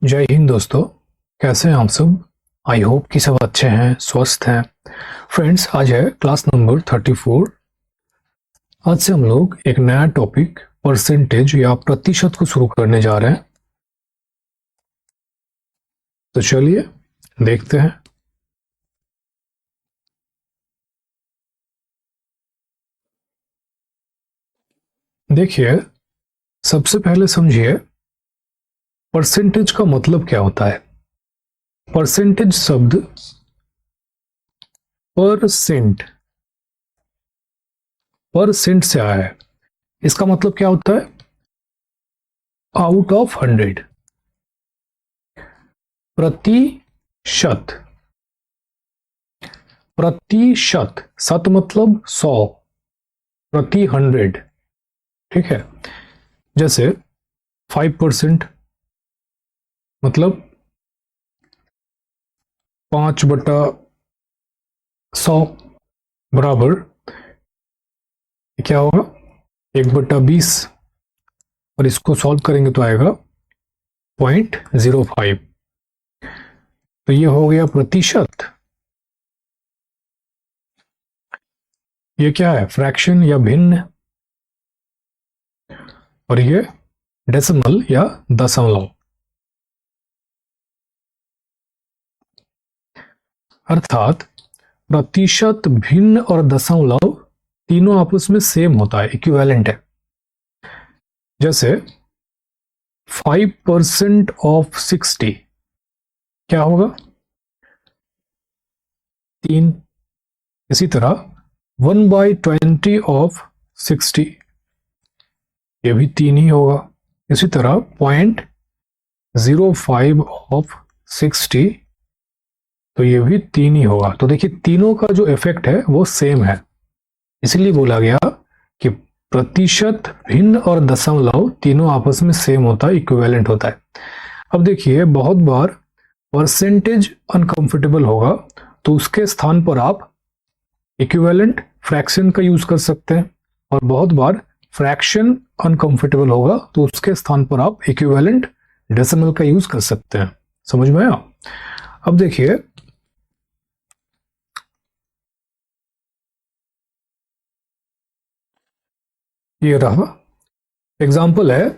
जय हिंद दोस्तों। कैसे हैं आप सब? आई होप कि सब अच्छे हैं, स्वस्थ हैं। फ्रेंड्स, आज है क्लास नंबर 34। आज से हम लोग एक नया टॉपिक परसेंटेज या प्रतिशत को शुरू करने जा रहे हैं। तो चलिए देखते हैं। देखिए, सबसे पहले समझिए परसेंटेज का मतलब क्या होता है। परसेंटेज शब्द परसेंट से आया है। इसका मतलब क्या होता है? आउट ऑफ 100, प्रतिशत। प्रतिशत, शत मतलब 100, प्रति 100। ठीक है। जैसे 5% मतलब 5/100 बराबर क्या होगा? 1/20। और इसको सॉल्व करेंगे तो आएगा 0.05। तो ये हो गया प्रतिशत। ये क्या है? फ्रैक्शन या भिन्न। और ये डेसिमल या दशमलव। अर्थात प्रतिशत, भिन्न और दशमलव तीनों आपस में सेम होता है, इक्विवेलेंट है। जैसे 5% ऑफ 60 क्या होगा? 3। इसी तरह 1/20 ऑफ 60 ये भी 3 ही होगा। इसी तरह 0.05 ऑफ 60 तो ये भी 3 ही होगा। तो देखिए, तीनों का जो इफेक्ट है वो सेम है, इसलिए बोला गया कि प्रतिशत, भिन्न और दशमलव तीनों आपस में सेम होता है, इक्विवेलेंट होता है। अब देखिए, बहुत बार परसेंटेज अनकंफर्टेबल होगा तो उसके स्थान पर आप इक्विवेलेंट फ्रैक्शन का यूज कर सकते हैं, और बहुत बार फ्रैक्शन अनकंफर्टेबल होगा तो उसके स्थान पर आप इक्विवेलेंट डेसिमल का यूज कर सकते हैं। समझ में आया? अब देखिए, ये रहा एग्जाम्पल है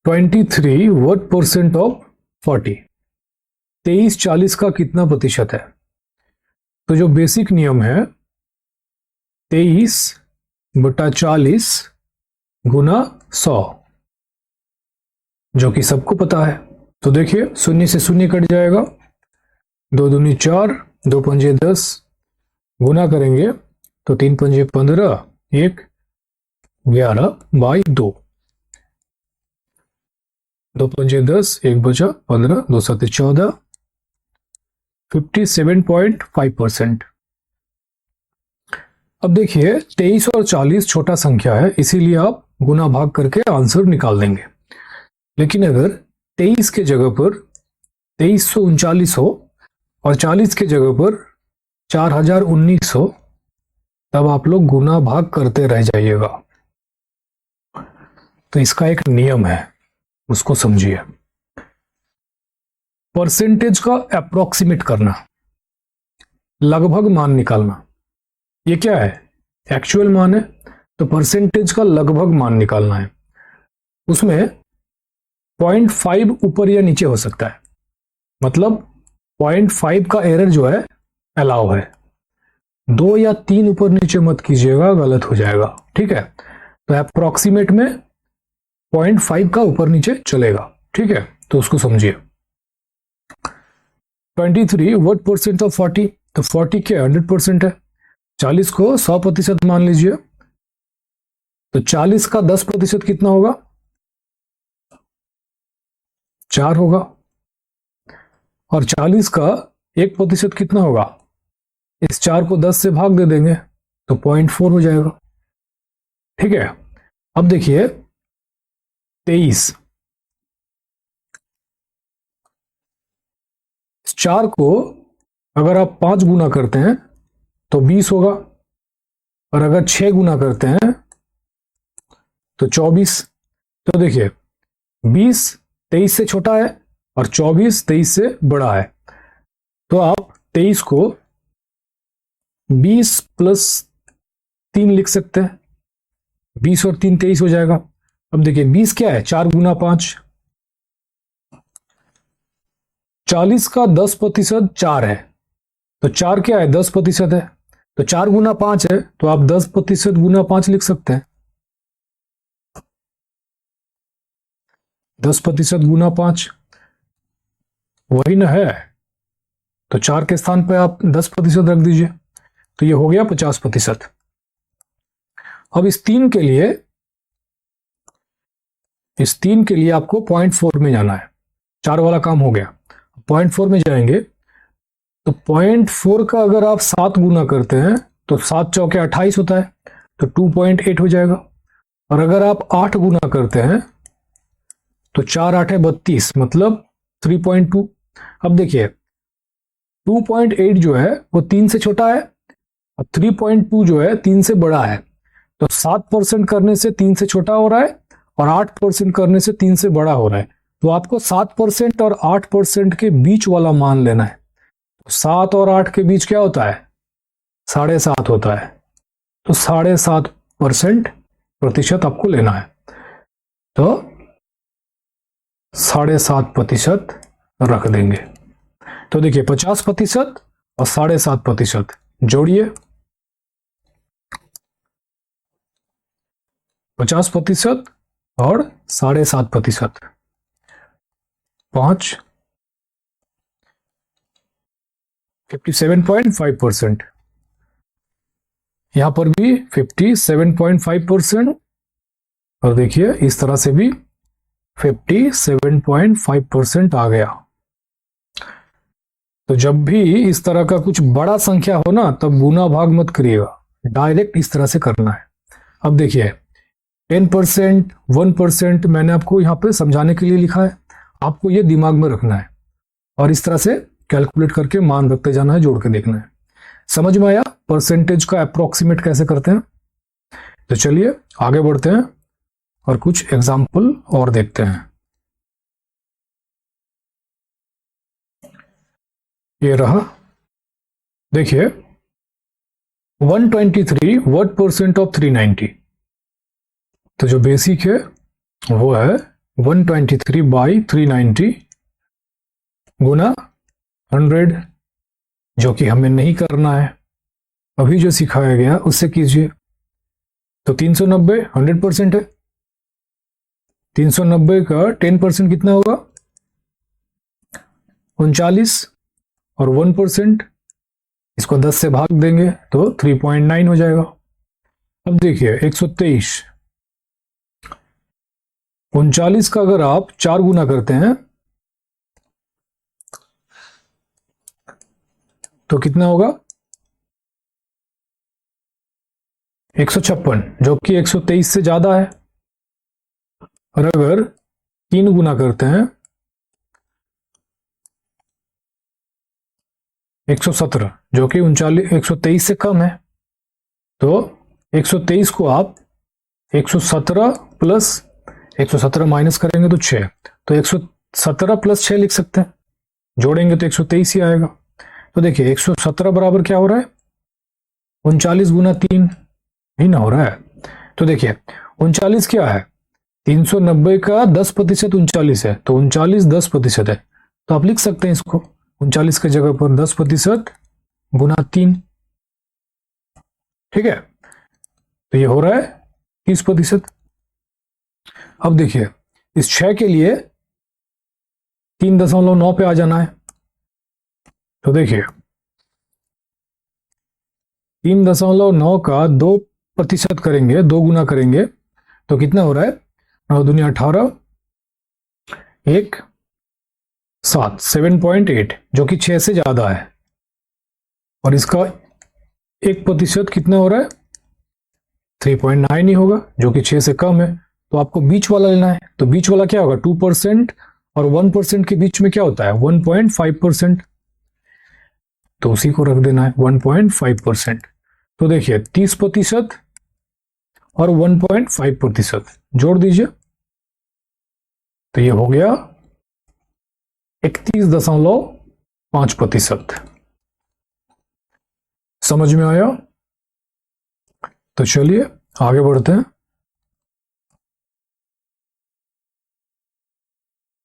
23 व्हाट परसेंट ऑफ 40। 23/40 का कितना प्रतिशत है? तो जो बेसिक नियम है 23/40 गुना 100, जो कि सबको पता है। तो देखिए, 0 से 0 कट जाएगा, 2 दूनी 4, 2 पंजे 10, गुना करेंगे तो 3 पंजे 15, 1 11/2, 2 पंजे 10, 1 बचा 15, 2 7 14, 57.5%। अब देखिए, 23 और 40 छोटा संख्या है, इसीलिए आप गुना भाग करके आंसर निकाल देंगे। लेकिन अगर 23 के जगह पर 2339 हो और 40 के जगह पर 4019 हो, तब आप लोग गुना भाग करते रह जाइएगा। तो इसका एक नियम है, उसको समझिए। परसेंटेज का अप्रोक्सीमेट करना, लगभग मान निकालना। ये क्या है? एक्चुअल मान है, तो परसेंटेज का लगभग मान निकालना है। उसमें 0.5 ऊपर या नीचे हो सकता है, मतलब 0.5 का एरर जो है अलाउ है। 2 या 3 ऊपर नीचे मत कीजिएगा, गलत हो जाएगा। ठीक है। तो अप्रोक्सीमेट में 0.5 का ऊपर नीचे चलेगा। ठीक है, तो उसको समझिए। 23 व्हाट परसेंट ऑफ 40, तो 40 के 100% है। 40 को 100% मान लीजिए, तो 40 का 10% कितना होगा? 4 होगा। और 40 का 1% कितना होगा? इस 4 को 10 से भाग दे देंगे तो 0.4 हो जाएगा। ठीक है। अब देखिए 23, 4 को अगर आप 5 गुना करते हैं तो 20 होगा, और अगर 6 गुना करते हैं तो 24। तो देखिए, 20 23 से छोटा है और 24 23 से बड़ा है, तो आप 23 को 20 प्लस 3 लिख सकते हैं। 20 और 3 23 हो जाएगा। अब देखिए 20 क्या है, 4 गुना 5। 40 का 10% 4 है, तो 4 क्या है, 10% है। तो 4 गुना 5 है, तो आप 10% गुना 5 लिख सकते हैं। 10% गुना 5 वही ना है, तो 4 के स्थान पे आप 10% रख दीजिए, तो ये हो गया 50%। अब इस 3 के लिए आपको 0.4 में जाना है। 4 वाला काम हो गया, 0.4 में जाएंगे तो 0.4 का अगर आप 7 गुना करते हैं तो 7 चौके 28 होता है, तो 2.8 हो जाएगा। और अगर आप 8 गुना करते हैं तो 4 8 32, मतलब 3.2। अब देखिए 2.8 जो है वो 3 से छोटा है और 3.2 जो है 3 से बड़ा है, तो 7% करने से 3 से छोटा हो रहा है और 8% करने से 3 से बड़ा हो रहा है। तो आपको 7% और 8% के बीच वाला मान लेना है। तो 7 और 8 के बीच क्या होता है, 7.5 होता है, तो 7.5% प्रतिशत आपको लेना है। तो 7.5% रख देंगे। तो देखिए 50% और 7.5% जोड़िए, 50% और 7.5%, 5 57.5%। यहां पर भी 57.5%, और देखिए इस तरह से भी 57.5% आ गया। तो जब भी इस तरह का कुछ बड़ा संख्या हो ना, तब गुना भाग मत करिएगा, डायरेक्ट इस तरह से करना है। अब देखिए 10%, 1% मैंने आपको यहां पे समझाने के लिए लिखा है, आपको ये दिमाग में रखना है और इस तरह से कैलकुलेट करके मान रखते जाना है, जोड़ के देखना है। समझ में आया परसेंटेज का अप्रोक्सीमेट कैसे करते हैं? तो चलिए आगे बढ़ते हैं और कुछ एग्जाम्पल और देखते हैं। ये रहा, देखिए 123 व्हाट परसेंट ऑफ 390। तो जो बेसिक है वो है 123 बाई 390 गुना 100, जो कि हमें नहीं करना है, अभी जो सिखाया गया उससे कीजिए। तो 390 100% है, 390 का 10% कितना होगा, 39, और 1% इसको 10 से भाग देंगे तो 3.9 हो जाएगा। अब देखिए 123, 39 का अगर आप 4 गुना करते हैं तो कितना होगा, 156, जो कि 123 से ज्यादा है। और अगर 3 गुना करते हैं 117, जो कि 123 से कम है, तो 123 को आप 117 प्लस 117 माइनस करेंगे तो 6, तो 117 प्लस 6 लिख सकते हैं, जोड़ेंगे तो 123 ही आएगा। तो देखिए 117 बराबर क्या हो रहा है, 39 गुना 3 ही ना हो रहा है। तो देखिए 39 क्या है, 390 का 10% 39 है, तो 39 10% है, तो आप लिख सकते हैं इसको 39 की जगह पर 10% गुना 3, ठीक है। तो ये हो रहा है 30%। अब देखिए इस 6 के लिए 3.9 पे आ जाना है, तो देखिए 3.9 का 2% करेंगे, 2 गुना करेंगे तो कितना हो रहा है, 9 दूनी 18, 1 7, 7.8, जो कि 6 से ज्यादा है। और इसका 1% कितना हो रहा है, 3.9 ही होगा, जो कि 6 से कम है। तो आपको बीच वाला लेना है, तो बीच वाला क्या होगा, 2% और 1% के बीच में क्या होता है, 1.5%, तो उसी को रख देना है 1.5%। तो देखिए 30% और 1.5% जोड़ दीजिए, तो ये हो गया 31.5%। समझ में आया? तो चलिए आगे बढ़ते हैं।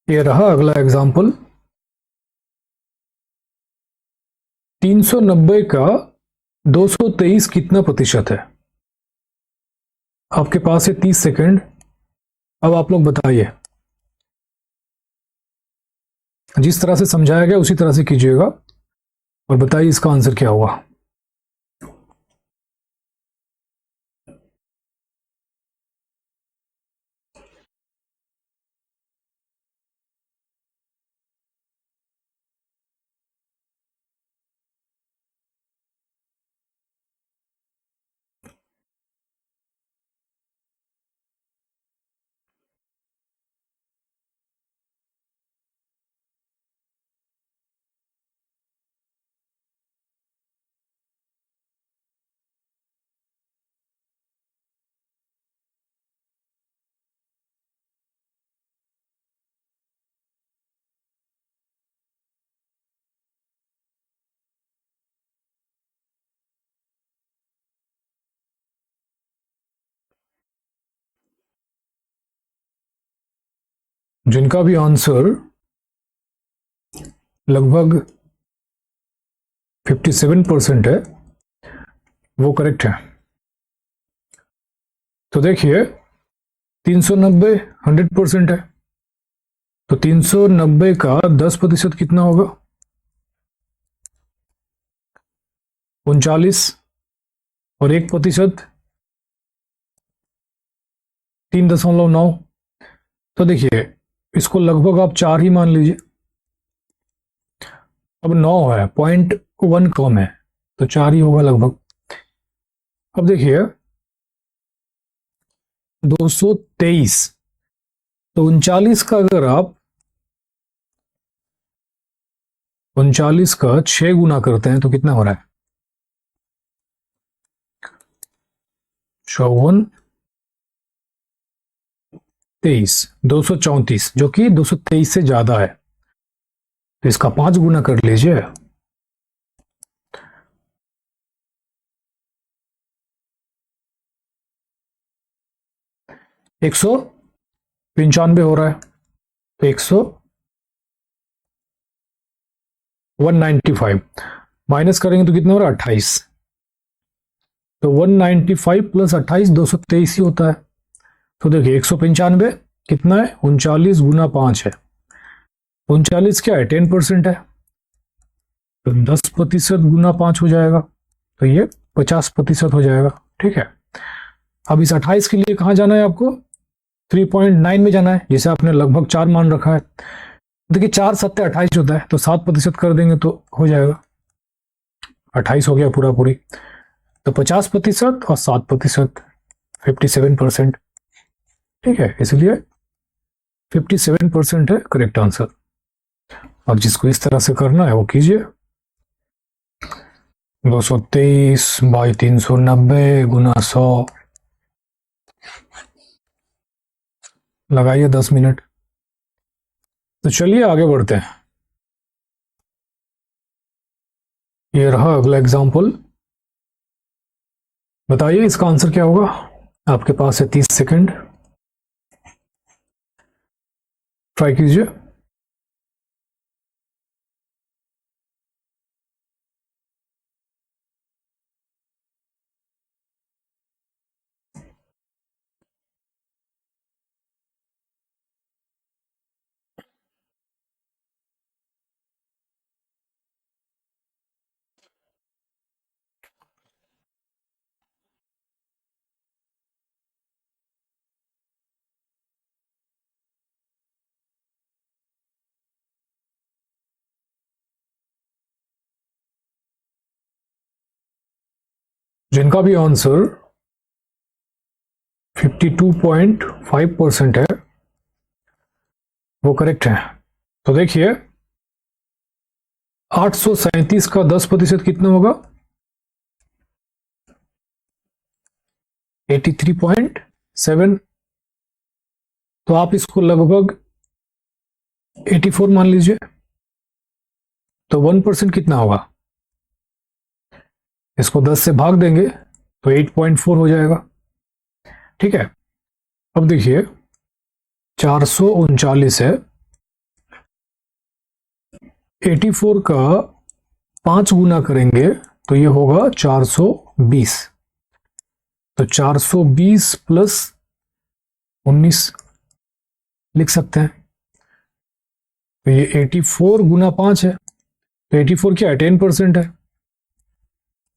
ये रहा अगला एग्जाम्पल। 390 का 223 कितना प्रतिशत है? आपके पास है 30 सेकंड। अब आप लोग बताइए, जिस तरह से समझाया गया उसी तरह से कीजिएगा और बताइए इसका आंसर क्या हुआ। जिनका भी आंसर लगभग 57% है वो करेक्ट है। तो देखिए 390 100% है, तो 390 का 10% कितना होगा? 39, और 1% 3.9। तो देखिए इसको लगभग आप 4 ही मान लीजिए। अब 9 है, 0.1 कम है, तो 4 ही होगा लगभग। अब देखिए 223, तो 39 का अगर आप 39 का 6 गुना करते हैं तो कितना हो रहा है? 54 23, 234, जो कि 223 से ज्यादा है, तो इसका 5 गुना कर लीजिए। एक सौ 95 हो रहा है, तो 195 माइनस करेंगे तो कितना हो रहा है? 28। तो 195 प्लस 28 223 ही होता है। तो देखिए 195 कितना है? 39 गुना 5 है, 39 क्या है? 10% है, तो 10% गुना 5 हो जाएगा, तो ये 50% हो जाएगा। ठीक है, अब इस 28 के लिए कहां जाना है आपको? 3.9 में जाना है, जिसे आपने लगभग 4 मान रखा है। देखिए 4 7 28 होता है, तो 7% कर देंगे तो हो जाएगा, 28 हो गया पूरा पूरी। तो 50% और 7%, 57%। ठीक है, इसलिए 57% है करेक्ट आंसर। अब जिसको इस तरह से करना है वो कीजिए। 223 बाई 390 गुना 100, लगाइए 10 मिनट। तो चलिए आगे बढ़ते हैं। ये रहा अगला एग्जाम्पल। बताइए इसका आंसर क्या होगा। आपके पास है 30 सेकंड, ट्राई कीजिए। जिनका भी आंसर 52.5% है वो करेक्ट है। तो देखिए 837 का 10% कितना होगा? 83.7। तो आप इसको लगभग 84 मान लीजिए। तो 1% कितना होगा, इसको 10 से भाग देंगे तो 8.4 हो जाएगा। ठीक है, अब देखिए 439 है, 84 का 5 गुना करेंगे तो ये होगा 420। तो 420 प्लस 19 लिख सकते हैं। तो ये 84 गुना 5 है, तो 84 क्या है, 10% है।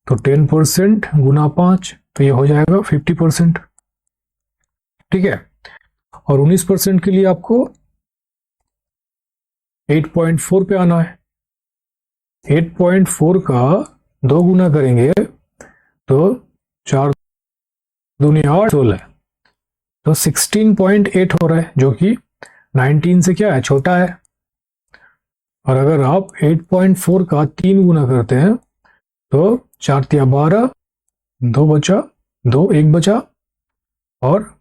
तो 10% गुना 5 तो ये हो जाएगा 50%। ठीक है, और 19% के लिए आपको 8.4 पे आना है। 8.4 का 2 गुना करेंगे तो 4 दूनी 8, 16, तो 16.8 हो रहा है, जो कि 19 से क्या है, छोटा है। और अगर आप 8.4 का 3 गुना करते हैं तो 4 तिया 12, 2 बचा, 2 1 बचा, और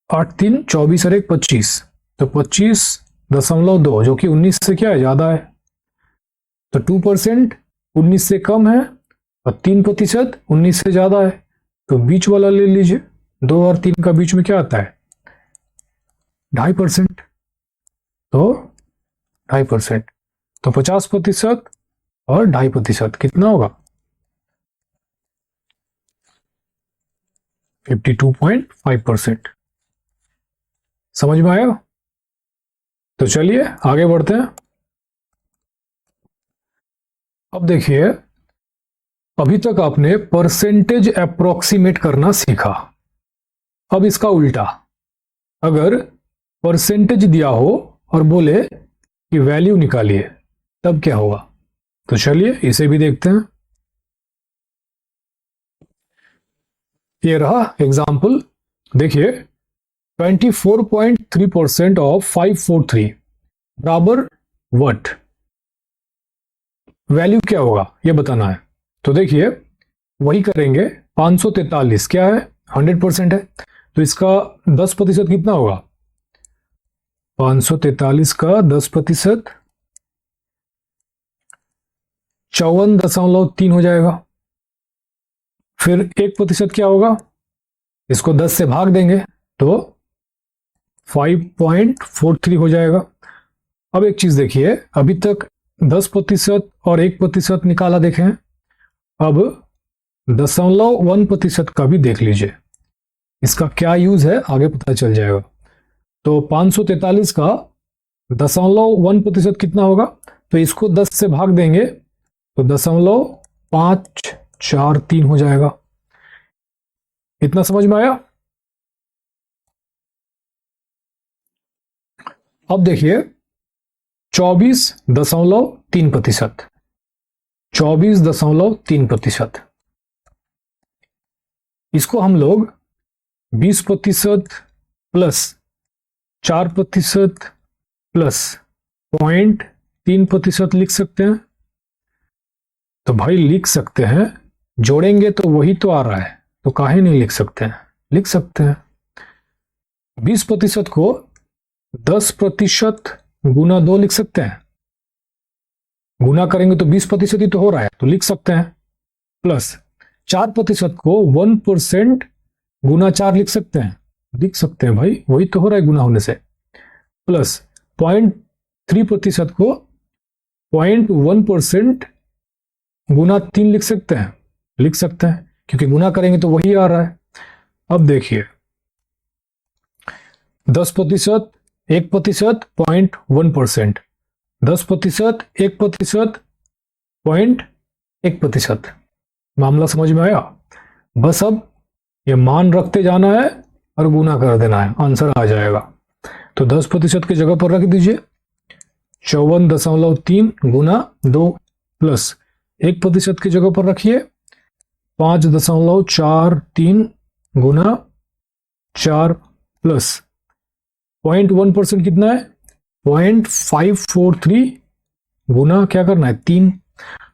8 3 24 और 1 25, तो 25.2, जो कि 19 से क्या है, ज्यादा है। तो 2% 19 से कम है और 3% 19 से ज्यादा है। तो बीच वाला ले लीजिए, 2 और 3 का बीच में क्या आता है, 2.5%। तो 2.5%, तो 50% और 2.5% कितना होगा, 52.5%। समझ में आया? तो चलिए आगे बढ़ते हैं। अब देखिए, अभी तक आपने परसेंटेज अप्रोक्सीमेट करना सीखा। अब इसका उल्टा, अगर परसेंटेज दिया हो और बोले कि वैल्यू निकालिए, तब क्या होगा? तो चलिए इसे भी देखते हैं। ये रहा एग्जाम्पल। देखिए 24.3% ऑफ 543 बराबर व्हाट, वैल्यू क्या होगा ये बताना है। तो देखिए वही करेंगे, 543 क्या है, 100% है, तो इसका 10% कितना होगा, 543 का 10% 54.3 हो जाएगा। फिर 1% क्या होगा, इसको 10 से भाग देंगे तो 5.43 हो जाएगा। अब एक चीज देखिए, अभी तक 10% और 1% निकाला देखें, अब 0.1% का भी देख लीजिए, इसका क्या यूज है आगे पता चल जाएगा। तो 543 का 0.1% कितना होगा, तो इसको 10 से भाग देंगे तो 0.543 हो जाएगा। इतना समझ में आया? अब देखिए 24.3%, 24.3%, इसको हम लोग 20% प्लस 4% प्लस 0.3% लिख सकते हैं। तो भाई लिख सकते हैं, जोड़ेंगे तो वही तो आ रहा है, तो काहे नहीं लिख सकते हैं, लिख सकते हैं। 20% को 10% गुना 2 लिख सकते हैं, गुना करेंगे तो 20% ही तो हो रहा है, तो लिख सकते हैं। प्लस 4% को 1% गुना 4 लिख सकते हैं, लिख सकते हैं भाई, वही तो हो रहा है गुना होने से। प्लस 0.3% को 0.1% गुना 3 लिख सकते हैं, लिख सकते हैं, क्योंकि गुना करेंगे तो वही आ रहा है। अब देखिए 10%, 1%, 0.1%, 10%, 1%, 0.1%। मामला समझ में आया? बस अब ये मान रखते जाना है और गुना कर देना है, आंसर आ जाएगा। तो 10% की जगह पर रख दीजिए 54.3 गुना 2, प्लस 1% की जगह पर रखिए 5.43 गुना 4, प्लस 0.1% कितना है, 0.543 गुना क्या करना है, 3।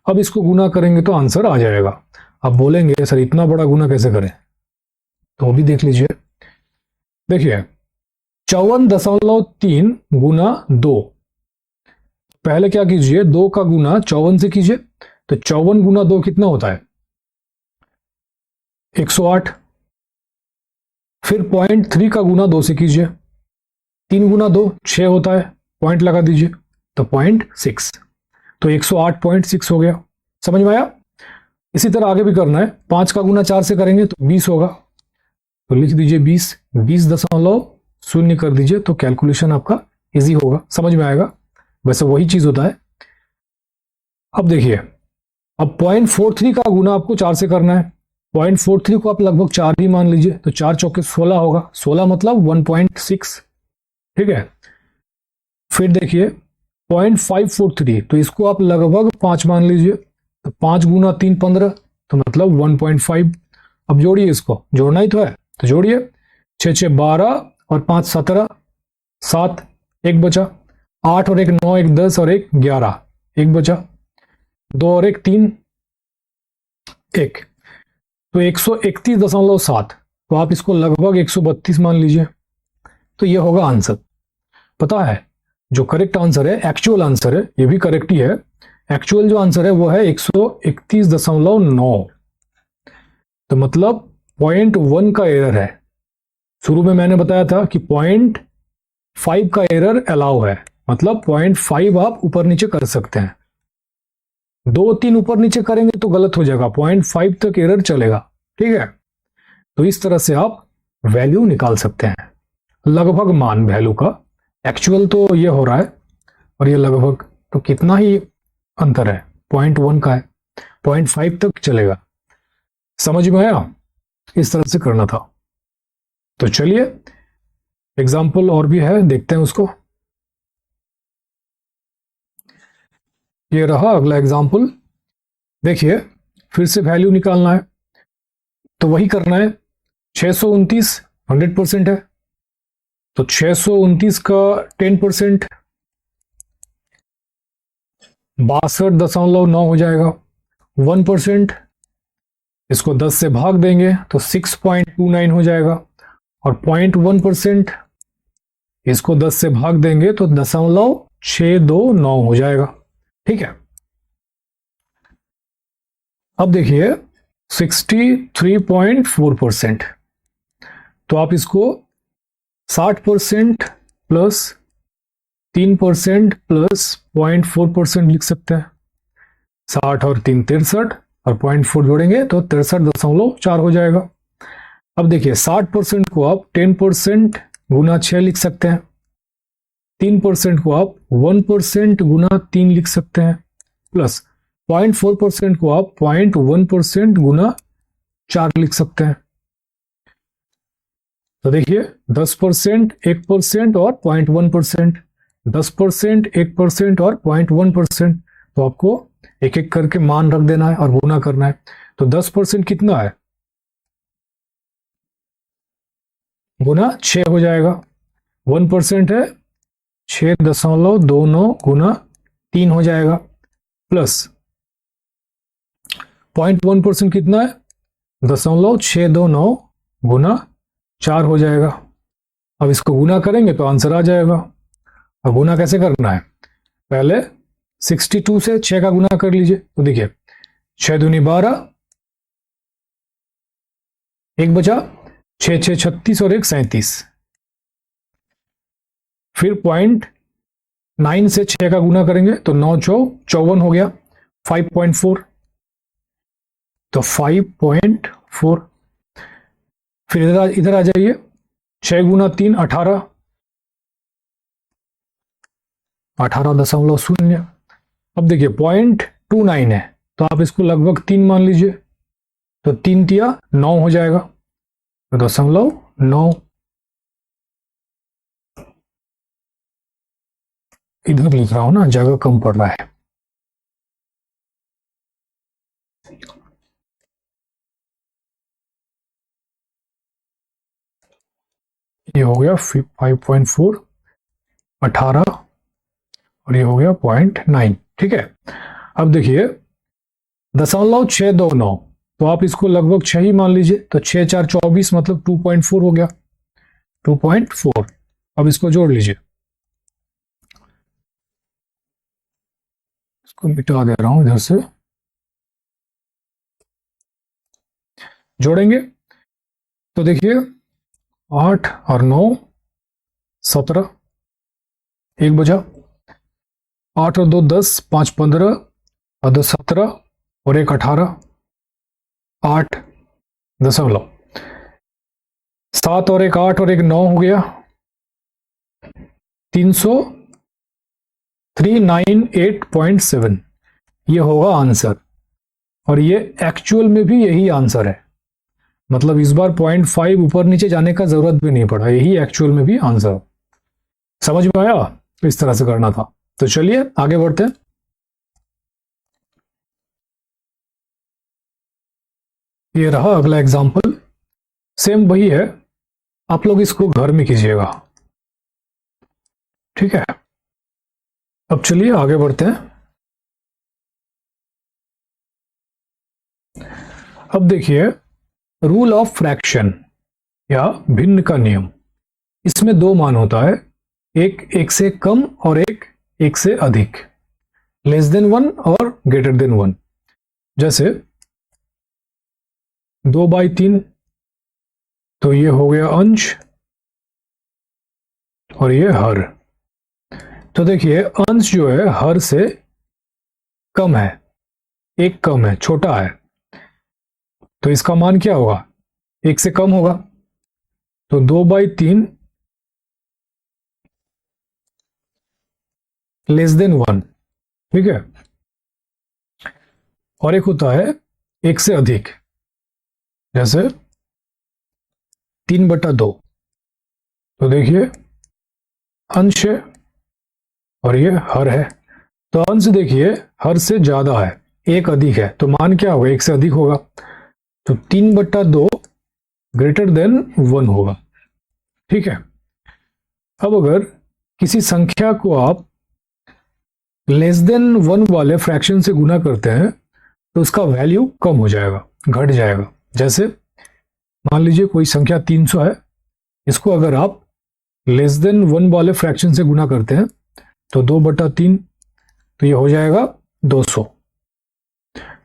अब इसको गुना करेंगे तो आंसर आ जाएगा। अब बोलेंगे सर इतना बड़ा गुना कैसे करें, तो वो भी देख लीजिए। देखिए 54.3 गुना 2, पहले क्या कीजिए, 2 का गुना 54 से कीजिए, तो 54 गुना 2 कितना होता है, 108। फिर 0.3 का गुना 2 से कीजिए, 3 गुना 2 6 होता है, पॉइंट लगा दीजिए, तो 0.6, तो 108.6 हो गया। समझ में आया? इसी तरह आगे भी करना है, 5 का गुना 4 से करेंगे तो 20 होगा, तो लिख दीजिए 20, 20.0 कर दीजिए, तो कैलकुलेशन आपका इजी होगा, समझ में आएगा। वैसे वही चीज होता है। अब देखिए, अब 0.43 का गुना आपको 4 से करना है, 0.43 को आप लगभग 4 ही मान लीजिए, तो 4 चौके 16 होगा, 16 मतलब 1.6, ठीक है। फिर देखिए 0.543, तो इसको आप लगभग 5 मान लीजिए, तो 5 गुना 3 15, तो मतलब 1.5। अब जोड़िए, इसको जोड़ना ही तो है, तो जोड़िए, 6 6 12 और 5 17, 7, 1 बचा, 8 और 1 9, 1 10 और 1 11, 1 बचा, 2 और 1 3, 1, तो 131.7, तो आप इसको लगभग 132 मान लीजिए, तो ये होगा आंसर। पता है, जो करेक्ट आंसर है, एक्चुअल आंसर है, ये भी करेक्ट ही है, एक्चुअल जो आंसर है वो है 131.9, तो मतलब 0.1 का एरर है। शुरू में मैंने बताया था कि 0.5 का एरर अलाउ है, मतलब 0.5 आप ऊपर नीचे कर सकते हैं, 2 3 ऊपर नीचे करेंगे तो गलत हो जाएगा, 0.5 तक एरर चलेगा, ठीक है। तो इस तरह से आप वैल्यू निकाल सकते हैं, लगभग मान वैल्यू का। एक्चुअल तो ये हो रहा है और ये लगभग, तो कितना ही अंतर है, 0.1 का है, 0.5 तक चलेगा। समझ में आया? इस तरह से करना था। तो चलिए एग्जाम्पल और भी है, देखते हैं उसको। ये रहा अगला एग्जाम्पल। देखिए, फिर से वैल्यू निकालना है, तो वही करना है। 629 100% है, तो 629 का 10% 62.9 हो जाएगा। 1% इसको 10 से भाग देंगे तो 6.29 हो जाएगा, और 0.1% इसको 10 से भाग देंगे तो 0.629 हो जाएगा, ठीक है। अब देखिए 63.4%, तो आप इसको 60% प्लस 3% प्लस 0.4% लिख सकते हैं। 60 और 3 63, और 0.4 जोड़ेंगे तो 63.4 हो जाएगा। अब देखिए 60% को आप 10% गुना 6 लिख सकते हैं, 3% को आप 1% गुना 3 लिख सकते हैं, प्लस 0.4% को आप 0.1% गुना 4 लिख सकते हैं। तो देखिए 10%, 1% और 0.1%, 10%, 1% और 0.1%, तो आपको एक एक करके मान रख देना है और गुना करना है। तो 10% कितना है, गुना 6 हो जाएगा। 1% है 6.29 गुना 3 हो जाएगा, प्लस 0.1% कितना है, 0.629 गुना 4 हो जाएगा। अब इसको गुना करेंगे तो आंसर आ जाएगा। अब गुना कैसे करना है, पहले 62 से 6 का गुना कर लीजिए, तो देखिए 6 दूनी 12, 1 बचा, 6 6 36 और 1 37। फिर 0.9 से 6 का गुना करेंगे तो 9 4 54 हो गया, 5.4, तो 5.4। फिर इधर आ जाइए, 6 गुना 3 18, 18.0। अब देखिए 0.29 है, तो आप इसको लगभग 3 मान लीजिए, तो 3 तिया 9 हो जाएगा, तो 0.9। इधर लिख रहा हूं ना, जगह कम पड़ रहा है। ये हो गया 5.4, 18, और ये हो गया 0.9, ठीक है। अब देखिए 0.629, तो आप इसको लगभग 6 ही मान लीजिए, तो 6 4 24 मतलब 2.4 हो गया, 2.4। अब इसको जोड़ लीजिए, को मिटा दे रहा हूं इधर से, जोड़ेंगे तो देखिए 8 और 9 17, 1 बचा, 8 और 2 10, 5 15 और 2 17 और 1 18, 8.7 और 1 8 और 1 9 हो गया 398.7। ये होगा आंसर, और ये एक्चुअल में भी यही आंसर है। मतलब इस बार 0.5 ऊपर नीचे जाने का जरूरत भी नहीं पड़ा, यही एक्चुअल में भी आंसर। समझ में आया? इस तरह से करना था। तो चलिए आगे बढ़ते हैं। ये रहा अगला एग्जाम्पल, सेम वही है, आप लोग इसको घर में कीजिएगा, ठीक है। अब चलिए आगे बढ़ते हैं। अब देखिए रूल ऑफ फ्रैक्शन या भिन्न का नियम, इसमें दो मान होता है, एक से कम और एक से अधिक, लेस देन 1 और ग्रेटर देन 1। जैसे 2/3, तो ये हो गया अंश और ये हर। तो देखिए अंश जो है हर से कम है, एक कम है, छोटा है, तो इसका मान क्या होगा? 1 से कम होगा, तो 2/3 लेस देन 1, ठीक है। और एक होता है 1 से अधिक, जैसे 3/2, तो देखिए अंश है और ये हर है, तो अंश देखिए हर से ज्यादा है, एक अधिक है, तो मान क्या होगा? 1 से अधिक होगा, तो 3/2 ग्रेटर देन 1 होगा, ठीक है। अब अगर किसी संख्या को आप लेस देन 1 वाले फ्रैक्शन से गुना करते हैं तो उसका वैल्यू कम हो जाएगा, घट जाएगा। जैसे मान लीजिए कोई संख्या 300 है, इसको अगर आप लेस देन 1 वाले फ्रैक्शन से गुना करते हैं तो 2/3, तो ये हो जाएगा 200।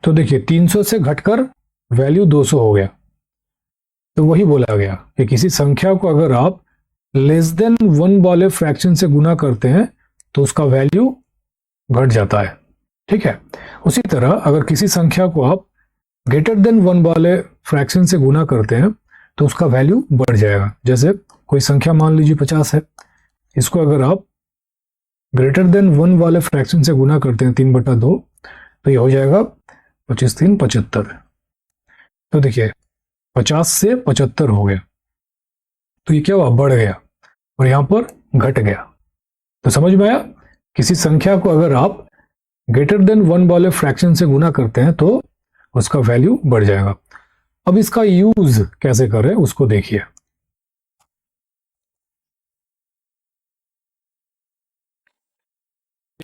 तो देखिए 300 से घटकर वैल्यू 200 हो गया। तो वही बोला गया कि किसी संख्या को अगर आप लेस देन 1 वाले फ्रैक्शन से गुना करते हैं तो उसका वैल्यू घट जाता है, ठीक है। उसी तरह अगर किसी संख्या को आप ग्रेटर देन 1 वाले फ्रैक्शन से गुना करते हैं तो उसका वैल्यू बढ़ जाएगा। जैसे कोई संख्या मान लीजिए 50 है, इसको अगर आप ग्रेटर देन 1 वाले फ्रैक्शन से गुना करते हैं 3/2, तो ये हो जाएगा 25 3 75। तो देखिए 50 से 75 हो गया, तो ये क्या हुआ? बढ़ गया, और यहां पर घट गया। तो समझ में आया? किसी संख्या को अगर आप ग्रेटर देन 1 वाले फ्रैक्शन से गुना करते हैं तो उसका वैल्यू बढ़ जाएगा। अब इसका यूज कैसे करें उसको देखिए।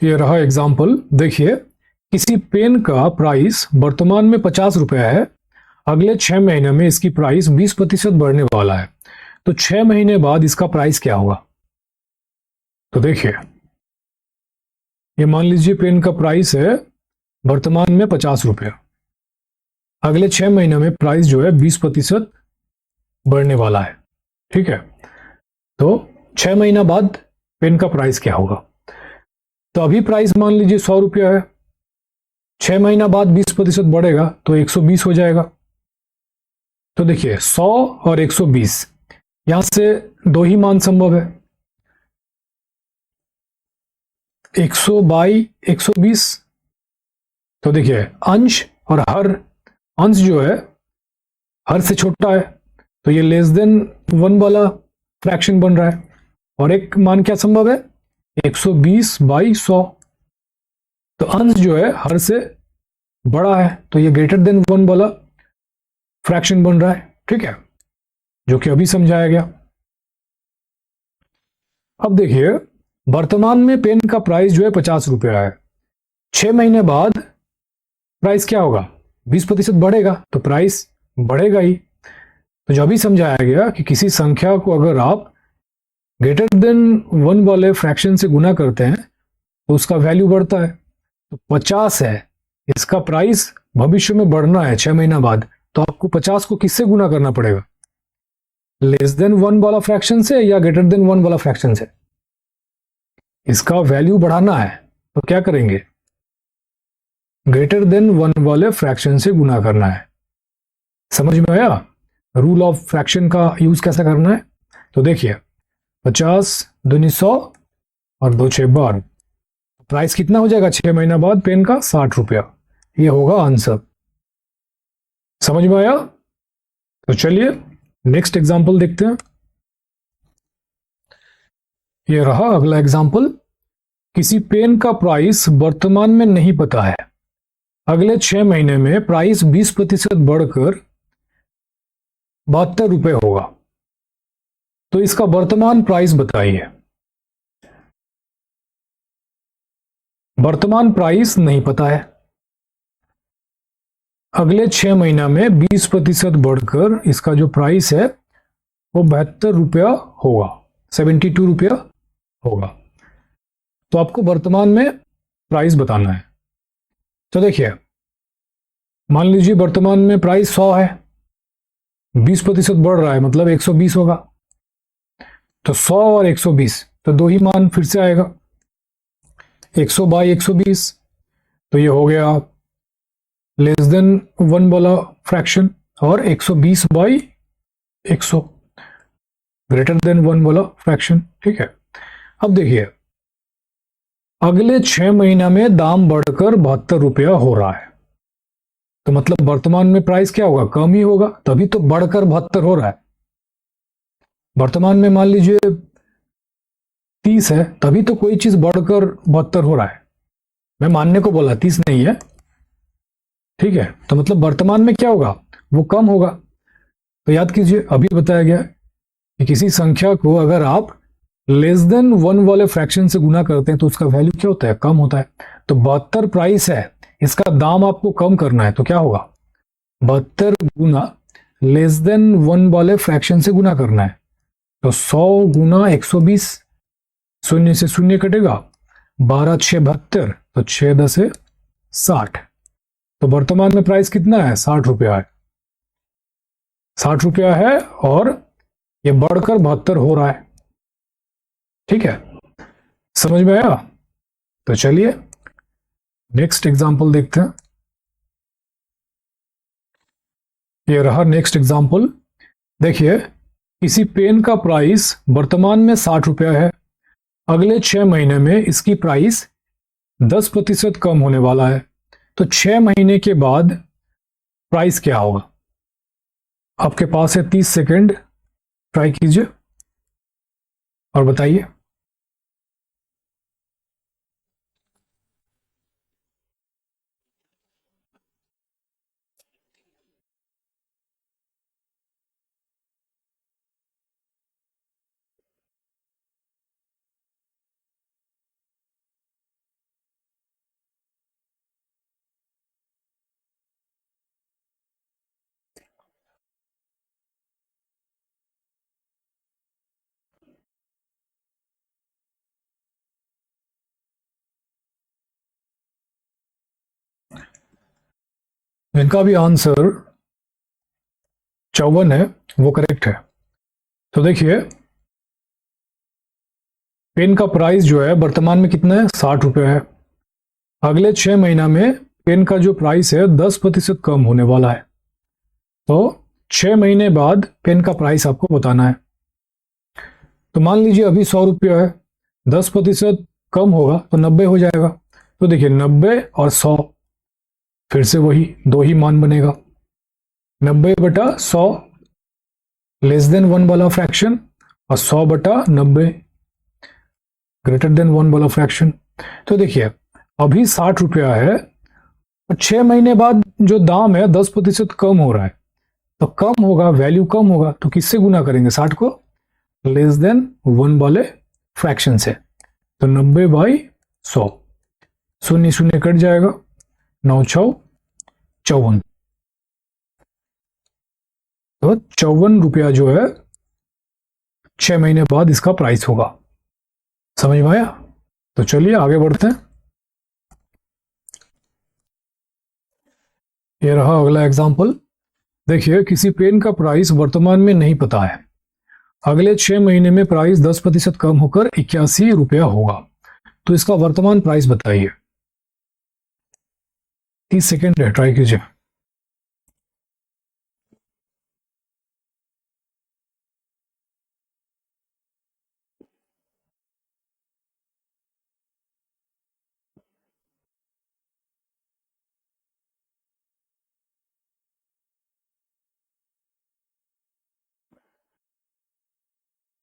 ये रहा एग्जाम्पल, देखिए किसी पेन का प्राइस वर्तमान में 50 रुपया है, अगले 6 महीने में इसकी प्राइस 20% बढ़ने वाला है, तो 6 महीने बाद इसका प्राइस क्या होगा? तो देखिए ये मान लीजिए पेन का प्राइस है वर्तमान में 50 रुपया, अगले 6 महीने में प्राइस जो है 20% बढ़ने वाला है, ठीक है। तो 6 महीना बाद पेन का प्राइस क्या होगा? तो अभी प्राइस मान लीजिए 100 रुपया है, 6 महीना बाद 20% बढ़ेगा तो 120 हो जाएगा। तो देखिए 100 और 120, यहां से दो ही मान संभव है, 100 बाई 120। तो देखिए अंश और हर, अंश जो है हर से छोटा है, तो ये लेस देन 1 वाला फ्रैक्शन बन रहा है, और एक मान क्या संभव है? 120 बाई 100। तो अंश जो है हर से बड़ा है, तो ये ग्रेटर देन 1 वाला फ्रैक्शन बन रहा है, ठीक है, जो कि अभी समझाया गया। अब देखिए वर्तमान में पेन का प्राइस जो है 50 रुपया है, 6 महीने बाद प्राइस क्या होगा? 20% बढ़ेगा, तो प्राइस बढ़ेगा ही। तो जो अभी समझाया गया कि किसी संख्या को अगर आप ग्रेटर देन 1 वाले फ्रैक्शन से गुना करते हैं तो उसका वैल्यू बढ़ता है, तो 50 है, इसका प्राइस भविष्य में बढ़ना है 6 महीना बाद, तो आपको 50 को किससे गुना करना पड़ेगा? लेस देन 1 वाला फ्रैक्शन से या ग्रेटर देन 1 वाला फ्रैक्शन से? इसका वैल्यू बढ़ाना है तो क्या करेंगे? ग्रेटर देन 1 वाले फ्रैक्शन से गुना करना है। समझ में आया रूल ऑफ फ्रैक्शन का यूज कैसे करना है? तो देखिए 50 दूनी 100 और 2 6 12, प्राइस कितना हो जाएगा 6 महीना बाद पेन का? 60 रुपया। ये होगा आंसर। समझ में आया? तो चलिए नेक्स्ट एग्जांपल देखते हैं। ये रहा अगला एग्जांपल। किसी पेन का प्राइस वर्तमान में नहीं पता है, अगले 6 महीने में प्राइस 20% बढ़कर 72 रुपए होगा, तो इसका वर्तमान प्राइस बताइए। वर्तमान प्राइस नहीं पता है, अगले 6 महीना में 20% बढ़कर इसका जो प्राइस है वो 72 रुपया होगा, 72 रुपया होगा। तो आपको वर्तमान में प्राइस बताना है। तो देखिए मान लीजिए वर्तमान में प्राइस 100 है, 20% बढ़ रहा है मतलब 120 होगा। तो 100 और 120 तो दो ही मान फिर से आएगा, 100 बाई 120, तो ये हो गया लेस देन 1 वाला फ्रैक्शन, और 120 बाई 100 ग्रेटर देन 1 वाला फ्रैक्शन। ठीक है, अब देखिए अगले 6 महीना में दाम बढ़कर 72 रुपया हो रहा है, तो मतलब वर्तमान में प्राइस क्या होगा? कम ही होगा, तभी तो बढ़कर 72 हो रहा है। वर्तमान में मान लीजिए 30 है, तभी तो कोई चीज बढ़कर 72 हो रहा है। मैं मानने को बोला, 30 नहीं है। ठीक है, तो मतलब वर्तमान में क्या होगा? वो कम होगा। तो याद कीजिए अभी बताया गया कि किसी संख्या को अगर आप लेस देन 1 वाले फ्रैक्शन से गुना करते हैं तो उसका वैल्यू क्या होता है? कम होता है। तो 72 प्राइस है, इसका दाम आपको कम करना है, तो क्या होगा? 72 गुना लेस देन 1 वाले फ्रैक्शन से गुना करना है। तो 100 गुना 120, शून्य से शून्य कटेगा, 12 6 72, तो 6 10 60। तो वर्तमान में प्राइस कितना है? 60 रुपया है। 60 रुपया है और ये बढ़कर 72 हो रहा है। ठीक है, समझ में आया? तो चलिए नेक्स्ट एग्जांपल देखते हैं। ये रहा नेक्स्ट एग्जांपल। देखिए किसी पेन का प्राइस वर्तमान में 60 रुपया है, अगले 6 महीने में इसकी प्राइस 10% कम होने वाला है, तो 6 महीने के बाद प्राइस क्या होगा? आपके पास है 30 सेकेंड, ट्राई कीजिए और बताइए। इनका भी आंसर 54 है, वो करेक्ट है। तो देखिए पेन का प्राइस जो है वर्तमान में कितना है? 60 रुपया है। अगले 6 महीना में पेन का जो प्राइस है 10% कम होने वाला है, तो 6 महीने बाद पेन का प्राइस आपको बताना है। तो मान लीजिए अभी 100 रुपया है, 10% कम होगा तो 90 हो जाएगा। तो देखिए 90 और 100 फिर से वही दो ही मान बनेगा, 90 बटा 100 लेस देन 1 वाला फ्रैक्शन और 100 बटा 90 ग्रेटर देन 1 वाला फ्रैक्शन। तो देखिए अभी 60 रुपया है और 6 महीने बाद जो दाम है 10% कम हो रहा है, तो कम होगा, वैल्यू कम होगा, तो किससे गुना करेंगे? 60 को लेस देन 1 वाले फ्रैक्शन से। तो 90 बाई 100, शून्य शून्य कट जाएगा, 9 6 54, तो 54 रुपया जो है 6 महीने बाद इसका प्राइस होगा। समझ में आया? तो चलिए आगे बढ़ते हैं। ये रहा अगला एग्जाम्पल। देखिए, किसी पेन का प्राइस वर्तमान में नहीं पता है। अगले 6 महीने में प्राइस 10% कम होकर 81 रुपया होगा। तो इसका वर्तमान प्राइस बताइए। 30 सेकेंड है, ट्राई कीजिए।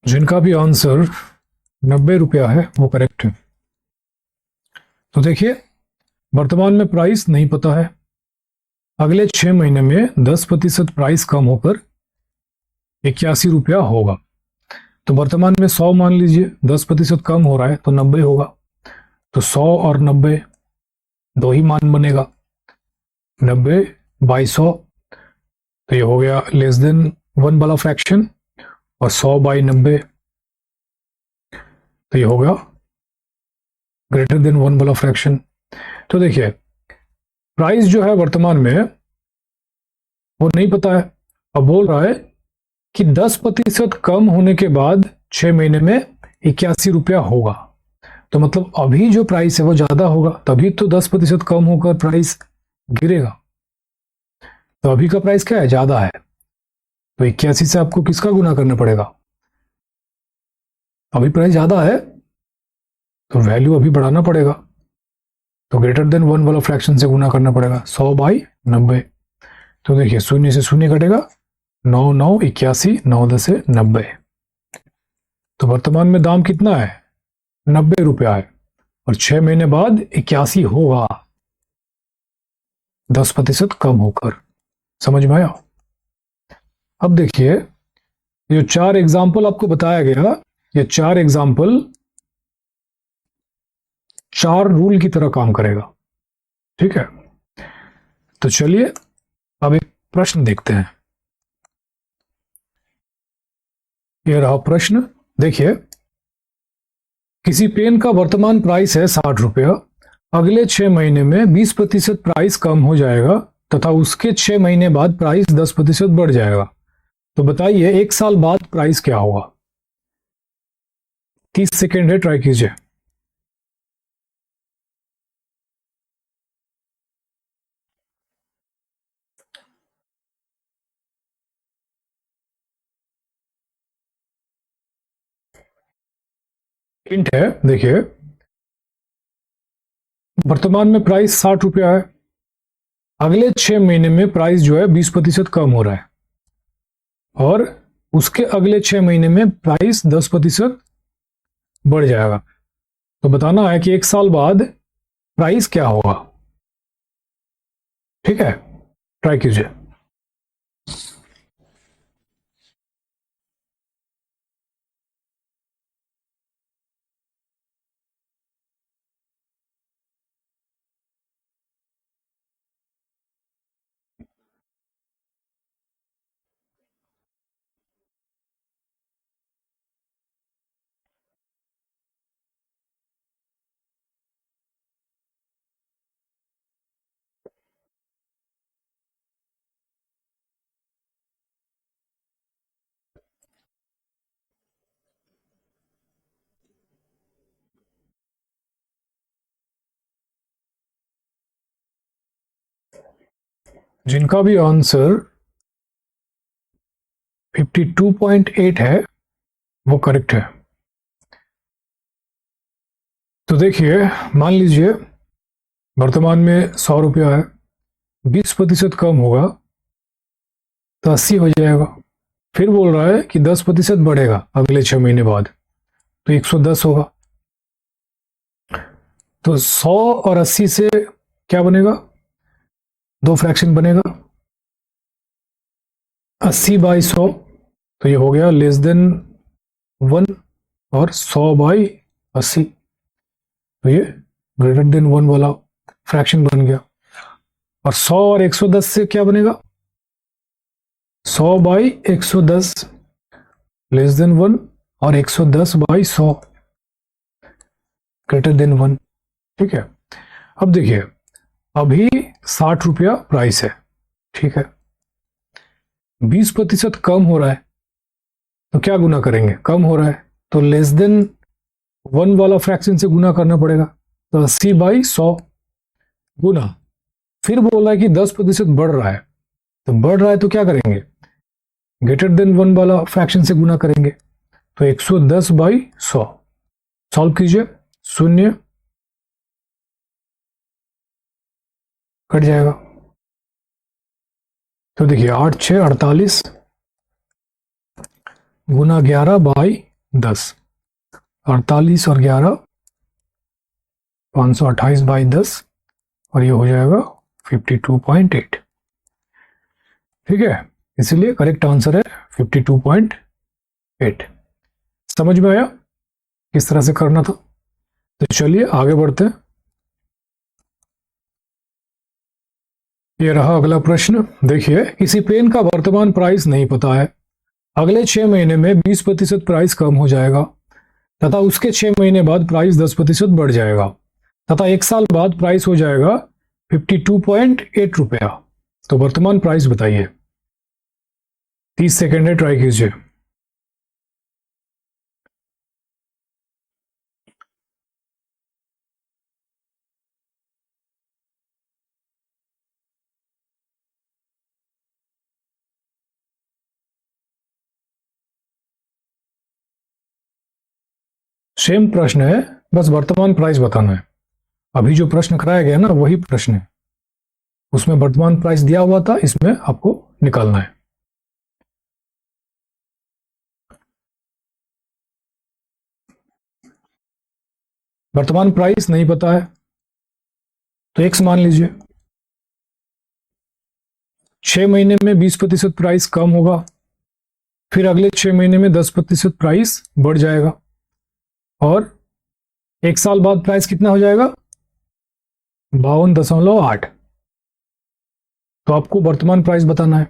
जिनका भी आंसर 90 रुपया है वो करेक्ट है। तो देखिए, वर्तमान में प्राइस नहीं पता है। अगले 6 महीने में 10% प्राइस कम होकर 81 रुपया होगा। तो वर्तमान में 100 मान लीजिए, 10% कम हो रहा है तो 90 होगा। तो 100 और 90 दो ही मान बनेगा, 90 बाई 100। तो ये हो गया लेस देन 1 वाला फ्रैक्शन, और 100 बाई 90 तो ये होगा ग्रेटर देन 1 वाला फ्रैक्शन। तो देखिए, प्राइस जो है वर्तमान में वो नहीं पता है। अब बोल रहा है कि 10% कम होने के बाद 6 महीने में 81 रुपया होगा। तो मतलब अभी जो प्राइस है वो ज्यादा होगा, तभी तो 10% कम होकर प्राइस गिरेगा। तो अभी का प्राइस क्या है? ज्यादा है। तो 81 से आपको किसका गुना करना पड़ेगा? अभी प्राइस ज्यादा है तो वैल्यू अभी बढ़ाना पड़ेगा। तो ग्रेटर देन 1 वाला फ्रैक्शन से गुना करना पड़ेगा, 100 बाई 90। तो देखिए, शून्य से शून्य कटेगा, 9 9 81, 9 10 से 90। तो वर्तमान में दाम कितना है? 90 रुपया है, और 6 महीने बाद 81 होगा, 10% कम होकर। समझ में आया? अब देखिए, ये 4 एग्जाम्पल आपको बताया गया, ये 4 एग्जाम्पल 4 रूल की तरह काम करेगा। ठीक है, तो चलिए अब एक प्रश्न देखते हैं। ये रहा प्रश्न। देखिए, किसी पेन का वर्तमान प्राइस है 60 रुपया। अगले 6 महीने में 20% प्राइस कम हो जाएगा तथा उसके 6 महीने बाद प्राइस 10% बढ़ जाएगा। तो बताइए 1 साल बाद प्राइस क्या होगा? 30 सेकेंड है, ट्राई कीजिए। हिंट है, देखिए, वर्तमान में प्राइस 60 रुपया है। अगले 6 महीने में प्राइस जो है 20% कम हो रहा है, और उसके अगले 6 महीने में प्राइस 10% बढ़ जाएगा। तो बताना है कि 1 साल बाद प्राइस क्या होगा। ठीक है, ट्राई कीजिए। जिनका भी आंसर 52.8 है वो करेक्ट है। तो देखिए, मान लीजिए वर्तमान में 100 रुपया है, 20% कम होगा तो 80 हो जाएगा। फिर बोल रहा है कि 10% बढ़ेगा अगले 6 महीने बाद, तो 110 होगा। तो 100 और 80 से क्या बनेगा? 2 फ्रैक्शन बनेगा, 80 बाई 100, तो ये हो गया लेस देन 1, और 100 बाई 80, तो ये ग्रेटर देन 1 वाला फ्रैक्शन बन गया। और 100 और 110 से क्या बनेगा? 100 बाई 110 लेस देन 1, और 110 बाई 100 ग्रेटर देन 1। ठीक है, अब देखिए, अभी 60 रुपया प्राइस है, ठीक है। 20% कम हो रहा है तो क्या गुना करेंगे? कम हो रहा है तो लेस देन 1 वाला फ्रैक्शन से गुना करना पड़ेगा। तो 80/100 गुना, फिर बोल रहा है कि 10% बढ़ रहा है, तो बढ़ रहा है तो क्या करेंगे? ग्रेटर देन 1 वाला फ्रैक्शन से गुना करेंगे। तो 110/100 सॉल्व कीजिए, 0 कट जाएगा। तो देखिए 8 6 48 गुना 11/10, 48 और 11 528/10, और ये हो जाएगा 52.8। ठीक है, इसलिए करेक्ट आंसर है 52.8। समझ में आया किस तरह से करना था? तो चलिए आगे बढ़ते हैं। ये रहा अगला प्रश्न। देखिए, किसी पेन का वर्तमान प्राइस नहीं पता है, अगले 6 महीने में 20% प्राइस कम हो जाएगा तथा उसके 6 महीने बाद प्राइस 10% बढ़ जाएगा तथा 1 साल बाद प्राइस हो जाएगा 52.8 रुपया। तो वर्तमान प्राइस बताइए। 30 सेकेंड है, ट्राई कीजिए। सेम प्रश्न है, बस वर्तमान प्राइस बताना है। अभी जो प्रश्न कराया गया ना वही प्रश्न है, उसमें वर्तमान प्राइस दिया हुआ था, इसमें आपको निकालना है। वर्तमान प्राइस नहीं पता है तो एक्स मान लीजिए। 6 महीने में 20% प्राइस कम होगा, फिर अगले 6 महीने में 10% प्राइस बढ़ जाएगा, और 1 साल बाद प्राइस कितना हो जाएगा? 52.8। तो आपको वर्तमान प्राइस बताना है।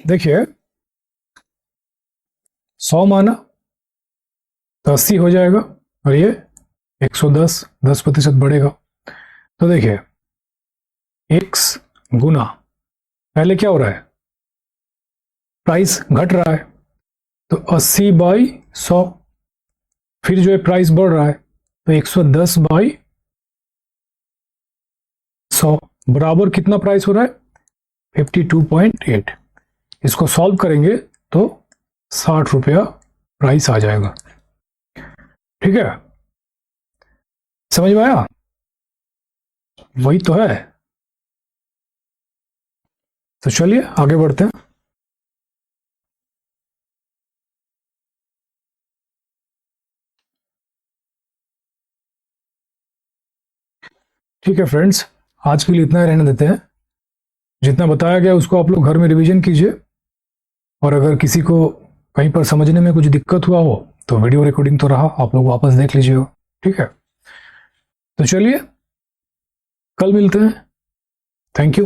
देखिए 100 माना तो 80 हो जाएगा, और ये 110, 10% बढ़ेगा। तो देखिए x गुना, पहले क्या हो रहा है? प्राइस घट रहा है, तो 80/100, फिर जो है प्राइस बढ़ रहा है तो 110/100 बराबर कितना प्राइस हो रहा है? 52.8। इसको सॉल्व करेंगे तो 60 रुपया प्राइस आ जाएगा। ठीक है, समझ में आया? वही तो है। तो चलिए आगे बढ़ते हैं। ठीक है फ्रेंड्स, आज के लिए इतना ही रहने देते हैं। जितना बताया गया उसको आप लोग घर में रिवीजन कीजिए, और अगर किसी को कहीं पर समझने में कुछ दिक्कत हुआ हो तो वीडियो रिकॉर्डिंग तो रहा, आप लोग वापस देख लीजिएगा। ठीक है, तो चलिए कल मिलते हैं। Thank you.